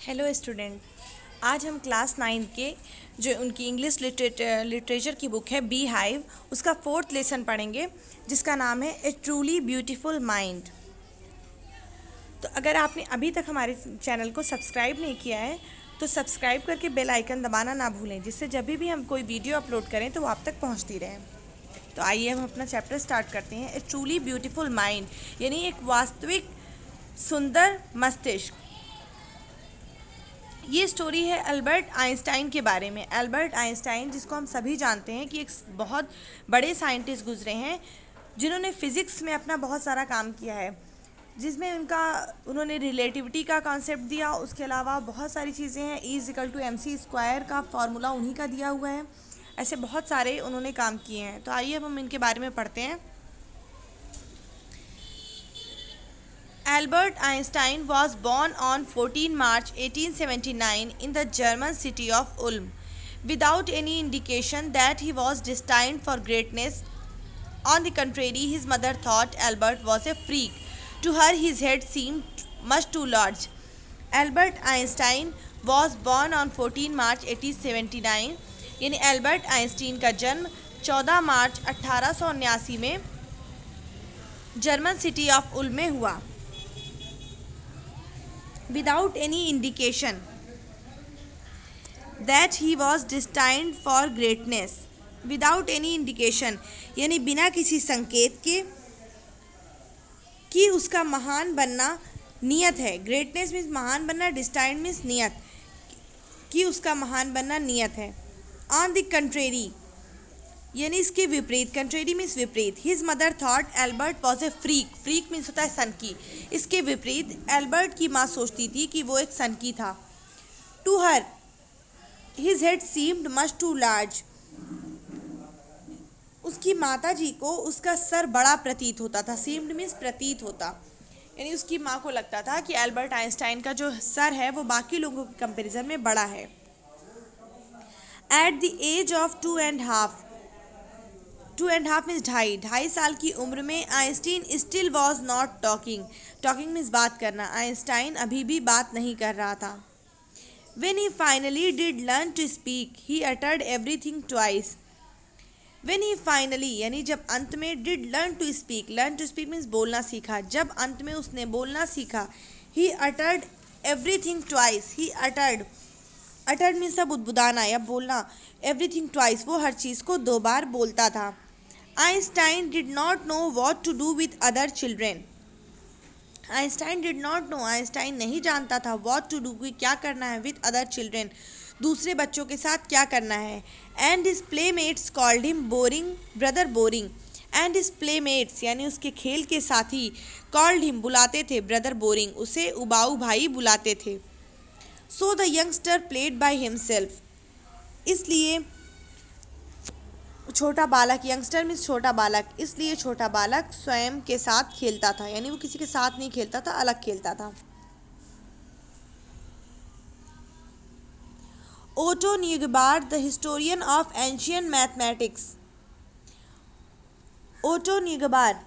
Hello student. आज हम class 9 के जो उनकी इंग्लिश लिटरेचर की बुक है बी हाइव, उसका 4th लेसन पढ़ेंगे जिसका नाम है ए ट्रूली ब्यूटीफुल माइंड। तो अगर आपने अभी तक हमारे चैनल को सब्सक्राइब नहीं किया है तो सब्सक्राइब करके बेल आइकन दबाना ना भूलें, जिससे जब भी हम कोई वीडियो अपलोड करें तो वो आप तक पहुंचती रहे। तो आइए हम अपना चैप्टर स्टार्ट करते हैं। ए ट्रूली ब्यूटीफुल माइंड यानी एक वास्तविक सुंदर मस्तिष्क। ये स्टोरी है अल्बर्ट आइंस्टाइन के बारे में। अल्बर्ट आइंस्टाइन, जिसको हम सभी जानते हैं कि एक बहुत बड़े साइंटिस्ट गुजरे हैं, जिन्होंने फिज़िक्स में अपना बहुत सारा काम किया है, जिसमें उन्होंने रिलेटिविटी का कॉन्सेप्ट दिया। उसके अलावा बहुत सारी चीज़ें हैं। E = MC² का फार्मूला उन्हीं का दिया हुआ है। ऐसे बहुत सारे उन्होंने काम किए हैं। तो आइए अब हम इनके बारे में पढ़ते हैं। Albert Einstein was born on 14 March 1879 in the German city of Ulm, without any indication that he was destined for greatness. On the contrary, his mother thought Albert was a freak. To her, his head seemed much too large. Albert Einstein was born on 14 March 1879, यानी Albert Einstein का जन्म 14 मार्च 1879 में German city of Uloom में हुआ। Without any indication that he was destined for greatness. Without any indication यानी बिना किसी संकेत के कि उसका महान बनना नियत है। ग्रेटनेस मीन्स महान बनना, डिस्टाइंड मीन्स नियत, कि उसका महान बनना नियत है। ऑन द कंट्रेरी यानी इसके विपरीत, कंट्रेरी मीन्स विपरीत। His mother thought Albert was a freak. Freak means होता है सनकी। इसके विपरीत एल्बर्ट की माँ सोचती थी कि वो एक सनकी था। To her his head seemed much too large. उसकी माता जी को उसका सर बड़ा प्रतीत होता था। सीम्ड मीन्स प्रतीत होता, यानी उसकी माँ को लगता था कि एल्बर्ट आइंस्टाइन का जो सर है वो बाकी लोगों के कंपेरिजन में बड़ा है। At the age of 2.5 means ढाई साल की उम्र में Einstein still was not talking. Talking means बात करना। आइंस्टाइन अभी भी बात नहीं कर रहा था। When he finally did learn to speak he uttered everything twice. When he finally यानी जब अंत में did learn to speak means बोलना सीखा। जब अंत में उसने बोलना सीखा, he uttered everything twice. He uttered means बुदबुदाना या बोलना। एवरीथिंग ट्वाइस वो हर चीज़ को 2 बार बोलता था। Einstein did not know what to do with other children. Einstein नहीं जानता था वॉट टू डू, क्या करना है, विथ अदर चिल्ड्रेन, दूसरे बच्चों के साथ क्या करना है। And his playmates called him brother boring. And his playmates यानी उसके खेल के साथी, कॉल्ड हिम बुलाते थे, ब्रदर बोरिंग उसे उबाऊ भाई बुलाते थे। So the youngster played by himself. इसलिए छोटा बालक, यंगस्टर मीन्स छोटा बालक, इसलिए छोटा बालक स्वयं के साथ खेलता था, यानी वो किसी के साथ नहीं खेलता था, अलग खेलता था। Otto Neugebauer the historian of ancient mathematics. Otto Neugebauer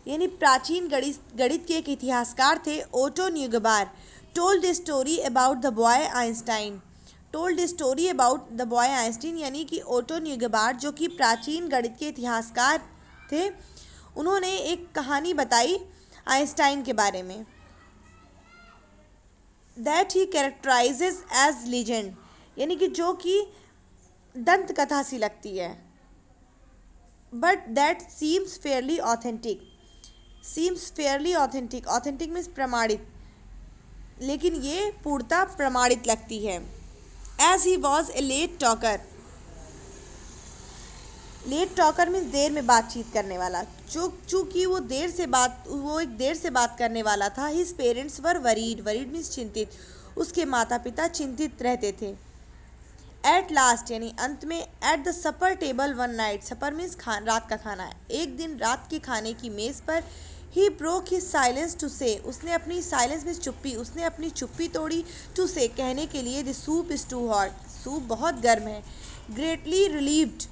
यानी प्राचीन गणित के एक इतिहासकार थे। Otto Neugebauer told a story about the boy Einstein. यानी कि ओटो न्यूगबार्ड जो कि प्राचीन गणित के इतिहासकार थे, उन्होंने एक कहानी बताई आइंस्टाइन के बारे में। That he characterizes as legend यानी कि जो कि दंत कथा सी लगती है। But that seems fairly authentic. Authentic means प्रमाणित, लेकिन ये पूर्णतः प्रमाणित लगती है। As he was a late talker means देर में बातचीत करने वाला। चूँकि वो एक देर से बात करने वाला था। His parents were worried means चिंतित। उसके माता पिता चिंतित रहते थे। एट लास्ट यानी अंत में। At the supper table one night, supper means रात का खाना। एक दिन रात के खाने की मेज़ पर ही broke his silence to say, उसने अपनी साइलेंस मीन्स चुप्पी, उसने अपनी चुप्पी तोड़ी। टू से कहने के लिए, the soup is too hot, soup बहुत गर्म है। Greatly relieved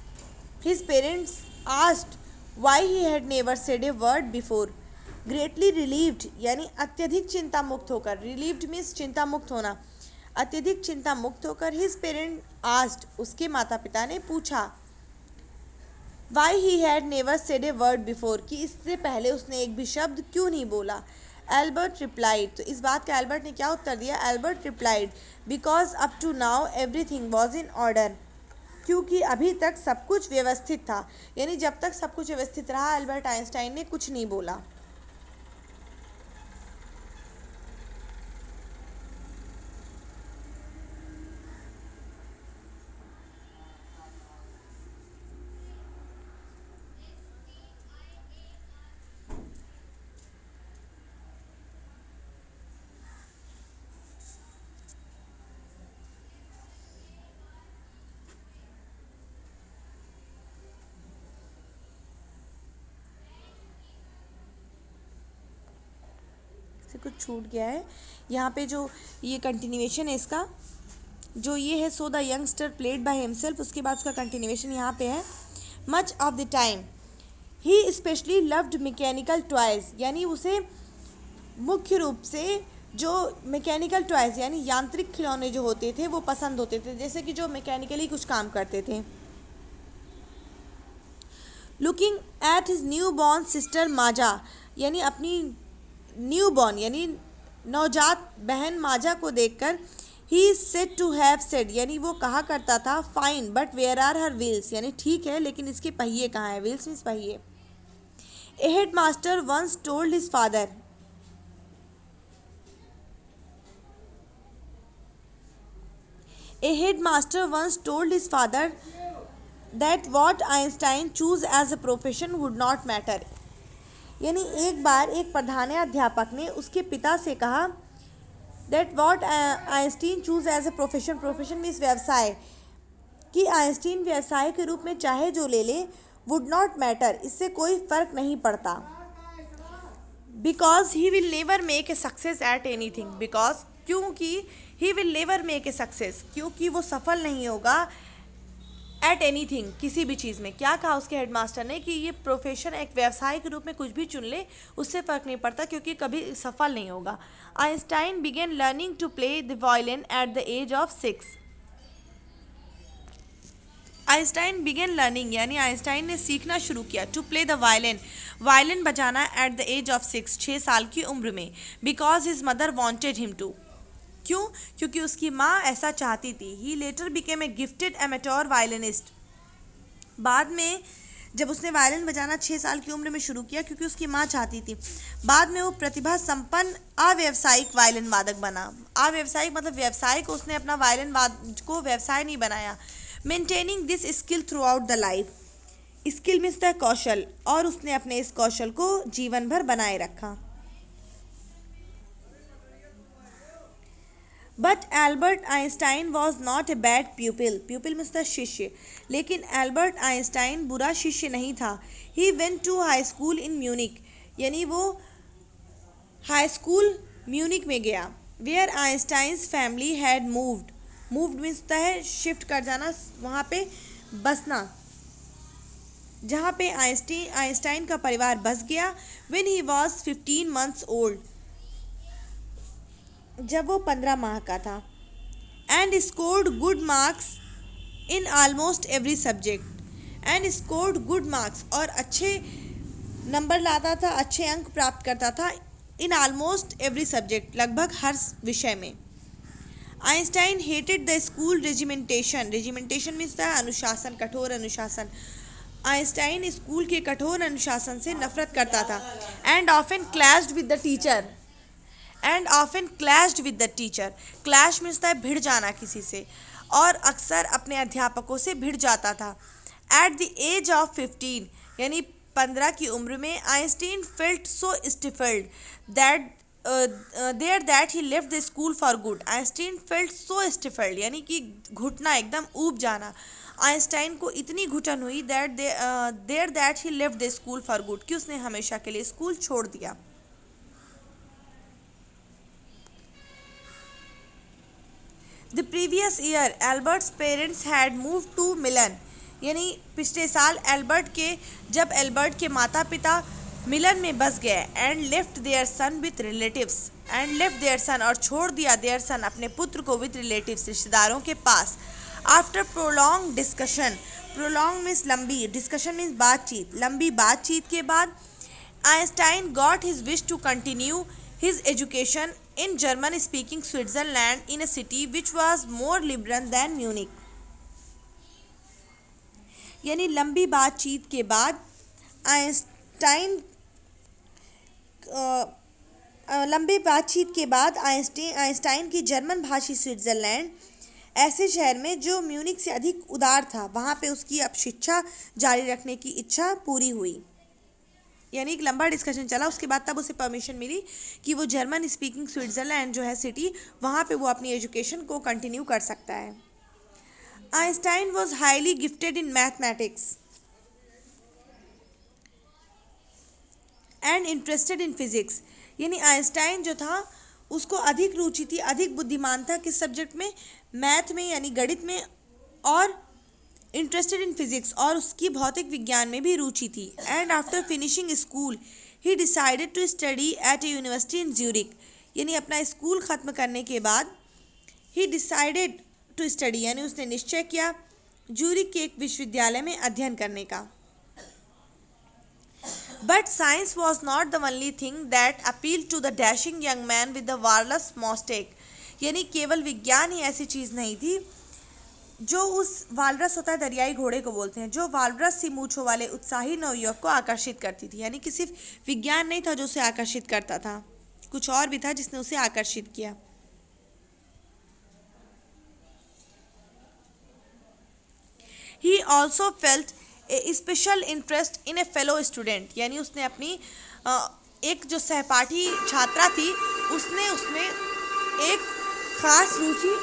his parents asked why he had never said a word before. Greatly relieved यानी अत्यधिक चिंता मुक्त होकर। रिलीव्ड मीन्स चिंता मुक्त होना। अत्यधिक चिंता मुक्त होकर हिज पेरेंट आस्क्ड, उसके माता पिता ने पूछा, Y he had never said a word before, कि इससे पहले उसने एक भी शब्द क्यों नहीं बोला। एल्बर्ट रिप्लाइड, तो इस बात का एल्बर्ट ने क्या उत्तर दिया। Albert replied, because up to now everything was in order, क्योंकि अभी तक सब कुछ व्यवस्थित था। यानी जब तक सब कुछ व्यवस्थित रहा एल्बर्ट आइंस्टाइन ने कुछ नहीं बोला। से कुछ छूट गया है यहाँ पे, जो ये कंटिन्यूएशन है इसका, जो ये है, so the youngster played by himself, उसके बाद उसका कंटिन्यूएशन यहाँ पे है। Much of the time he specially loved mechanical toys, यानी उसे मुख्य रूप से जो मैकेनिकल टॉयज यानी यांत्रिक खिलौने जो होते थे वो पसंद होते थे, जैसे कि जो मैकेनिकली कुछ काम करते थे। Looking at his newborn sister Maja, यानी अपनी न्यू बॉर्न यानी नवजात बहन माजा को देखकर, he said to have said, यानी वो कहा करता था, fine but where are her wheels, यानी ठीक है लेकिन इसके पहिए कहाँ हैं। व्हील्स मीन्स पहिए। A headmaster once told his father, A headmaster once told his father that what Einstein chose as a profession would not matter, यानी एक बार एक प्रधानाध्यापक ने उसके पिता से कहा that what Einstein choose as a profession, profession means व्यवसाय, कि आइंस्टीन व्यवसाय के रूप में चाहे जो ले ले, would not matter, इससे कोई फर्क नहीं पड़ता। Because he will never make a success at anything, because क्योंकि he will never make a success, क्योंकि वो सफल नहीं होगा एट एनीथिंग, किसी भी चीज़ में। क्या कहा उसके हेडमास्टर ने कि ये प्रोफेशन एक व्यवसाय के रूप में कुछ भी चुन ले उससे फ़र्क नहीं पड़ता, क्योंकि कभी सफल नहीं होगा। Einstein began learning to play the violin at the age of 6। Einstein began learning यानी आइंस्टाइन ने सीखना शुरू किया to play the violin, violin बजाना एट द एज ऑफ 6, 6 साल की उम्र में। Because his mother wanted him to, क्यों? क्योंकि उसकी माँ ऐसा चाहती थी। He later became a gifted amateur violinist, बाद में जब उसने वायलिन बजाना 6 साल की उम्र में शुरू किया क्योंकि उसकी माँ चाहती थी, बाद में वो प्रतिभा संपन्न अव्यावसायिक वायलिन वादक बना। अव्यावसायिक मतलब व्यवसाय को उसने अपना वायलिन वाद को व्यवसाय नहीं बनाया। Maintaining this skill throughout the life, skill means the कौशल, और उसने अपने इस कौशल को जीवन भर बनाए रखा। But Albert Einstein was not a bad pupil, pupil means the शिष्य, लेकिन एल्बर्ट आइंस्टाइन बुरा शिष्य नहीं था। He went to high school in Munich, यानी वो हाई स्कूल म्यूनिक में गया। Where Einstein's family had moved, moved means होता है शिफ्ट कर जाना, वहाँ पे बसना, जहाँ पे आइंस्टाइन का परिवार बस गया। When he was 15 months old, जब वो 15 माह का था। And scored good marks in almost every subject, and scored good marks, और अच्छे नंबर लाता था, अच्छे अंक प्राप्त करता था। इन आलमोस्ट एवरी सब्जेक्ट, लगभग हर विषय में। Einstein hated the school regimentation, regimentation means the अनुशासन, कठोर अनुशासन। आइंस्टाइन स्कूल के कठोर अनुशासन से नफरत करता था। And often clashed with the teacher, and often clashed with the teacher, clash means है भिड़ जाना किसी से, और अक्सर अपने अध्यापकों से भिड़ जाता था। एट द एज ऑफ 15 यानी 15 की उम्र में, Einstein felt so stifled that there that he left the school for good. Einstein felt so stifled यानी कि घुटना, एकदम ऊब जाना। आइंस्टाइन को इतनी घुटन हुई there that he left the school for good, कि उसने हमेशा के लिए स्कूल छोड़ दिया। The previous year Albert's parents had move to Milan, यानी पिछले साल जब एल्बर्ट के माता पिता मिलन में बस गए and left their son with relatives and left their son और छोड़ दिया देयर सन अपने पुत्र को विथ रिलेटिव्स रिश्तेदारों के पास। After prolong discussion, prolong means लंबी, डिस्कशन मीन्स बातचीत, लंबी बातचीत के बाद Einstein got his wish to continue his education in German speaking Switzerland in a city which was more liberal than Munich. यानी लंबी बातचीत के बाद आइंस्टाइन की जर्मन भाषी स्विट्जरलैंड ऐसे शहर में जो म्यूनिक से अधिक उदार था, वहाँ पे उसकी अब शिक्षा जारी रखने की इच्छा पूरी हुई। यानी एक लंबा डिस्कशन चला, उसके बाद तब उसे परमिशन मिली कि वो जर्मन स्पीकिंग स्विट्जरलैंड जो है सिटी, वहाँ पे वो अपनी एजुकेशन को कंटिन्यू कर सकता है। Einstein was highly gifted in mathematics and interested in physics. यानी आइंस्टाइन जो था उसको अधिक रुचि थी, अधिक बुद्धिमान था किस सब्जेक्ट में, मैथ में यानी गणित में, और इंटरेस्टेड इन फिजिक्स और उसकी भौतिक विज्ञान में भी रुचि थी। And after finishing school he decided to study at a university in Zurich. यानी अपना स्कूल ख़त्म करने के बाद ही डिसाइडेड टू स्टडी यानी उसने निश्चय किया ज्यूरिक के एक विश्वविद्यालय में अध्ययन करने का। But science was not the only thing that appealed to the dashing young man with the walrus mustache। यानी केवल विज्ञान ही ऐसी चीज़ नहीं थी जो उस वालरस होता है, दरियाई घोड़े को बोलते हैं, जो वालरस सी मूंछों वाले उत्साही नवयुवक को आकर्षित करती थी। यानी कि सिर्फ विज्ञान नहीं था जो उसे आकर्षित करता था, कुछ और भी था जिसने उसे आकर्षित किया। He also felt A special interest in A fellow student. यानी उसने अपनी एक जो सहपाठी छात्रा थी उसने उसमें एक खास रुचि,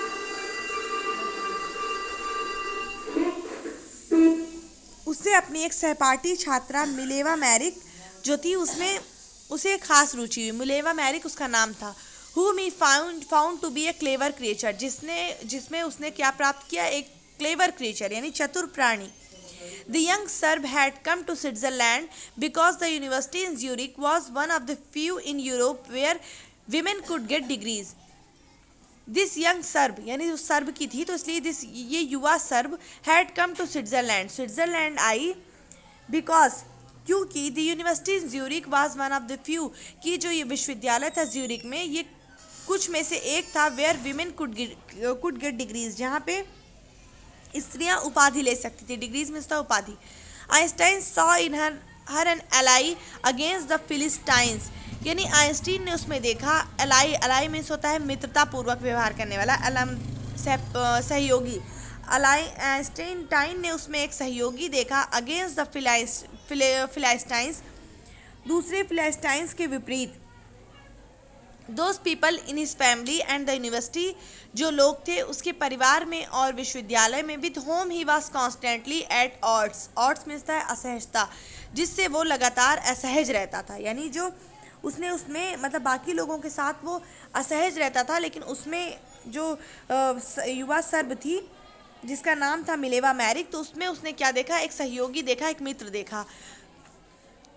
उससे अपनी एक सहपाठी छात्रा मिलेवा मैरिक जो थी उसमें उसे एक खास रुचि हुई। मिलेवा मैरिक उसका नाम था। whom he found to be a clever creature, जिसमें उसने क्या प्राप्त किया, एक क्लेवर क्रिएचर यानी चतुर प्राणी। The young Serb had come to Switzerland because the university in Zurich was one of the few in Europe where women could get degrees. This young Serb यानी जो सर्ब की थी, तो इसलिए ये युवा SERB had come to Switzerland, Switzerland I because क्योंकि the university in Zurich was one of the few कि जो ये विश्वविद्यालय था ज्यूरिक में, ये कुछ में से एक था where women could get degrees, जहाँ पे स्त्रियां उपाधि ले सकती थी। डिग्रीज में था उपाधि। Einstein saw in her an ally against the Philistines. यानी आइंस्टीन ने उसमें देखा, एलाई मीन्स होता है मित्रता पूर्वक व्यवहार करने वाला, सहयोगी। आइंस्टाइन ने उसमें एक सहयोगी देखा अगेंस्ट द फिलिस्टाइंस, दूसरे फिलिस्टाइंस के विपरीत। Those people in his family and the university, जो लोग थे उसके परिवार में और विश्वविद्यालय में, with home he was constantly at odds. Odds means है असहजता, जिससे वो लगातार असहज रहता था। यानी जो उसने उसमें मतलब बाकी लोगों के साथ वो असहज रहता था, लेकिन उसमें जो युवा सर्ब थी जिसका नाम था मिलेवा मैरिक, तो उसमें उसने क्या देखा, एक सहयोगी देखा, एक मित्र देखा।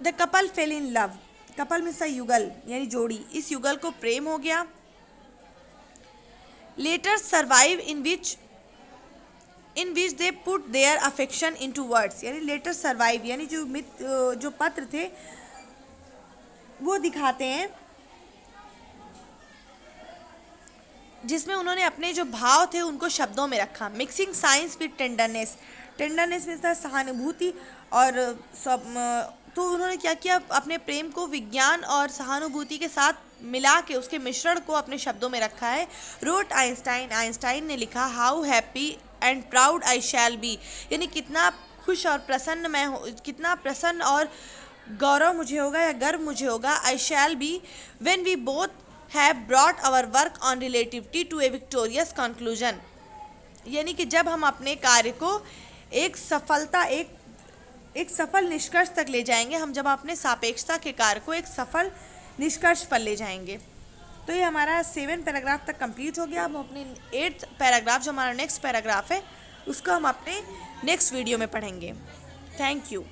The couple fell in love, couple means युगल यानी जोड़ी, इस युगल को प्रेम हो गया। Letter survive in which they put their affection into words. यानी लेटर सर्वाइव यानी जो पत्र थे वो दिखाते हैं जिसमें उन्होंने अपने जो भाव थे उनको शब्दों में रखा। Mixing science with tenderness, tenderness means सहानुभूति, और सब तो उन्होंने क्या किया, अपने प्रेम को विज्ञान और सहानुभूति के साथ मिला के उसके मिश्रण को अपने शब्दों में रखा है। रोट आइंस्टाइन ने लिखा, how happy and proud I shall B. यानी कितना खुश और प्रसन्न मैं हो, कितना प्रसन्न और गौरव मुझे होगा या गर्व मुझे होगा, I shall be when we both have brought our work on relativity to a victorious conclusion. यानी कि जब हम अपने कार्य को एक सफल निष्कर्ष तक ले जाएंगे, हम जब अपने सापेक्षता के कार्य को एक सफल निष्कर्ष पर ले जाएंगे। तो ये हमारा 7 पैराग्राफ तक कंप्लीट हो गया। हम अपने 8th पैराग्राफ जो हमारा नेक्स्ट पैराग्राफ है उसको हम अपने नेक्स्ट वीडियो में पढ़ेंगे। Thank you.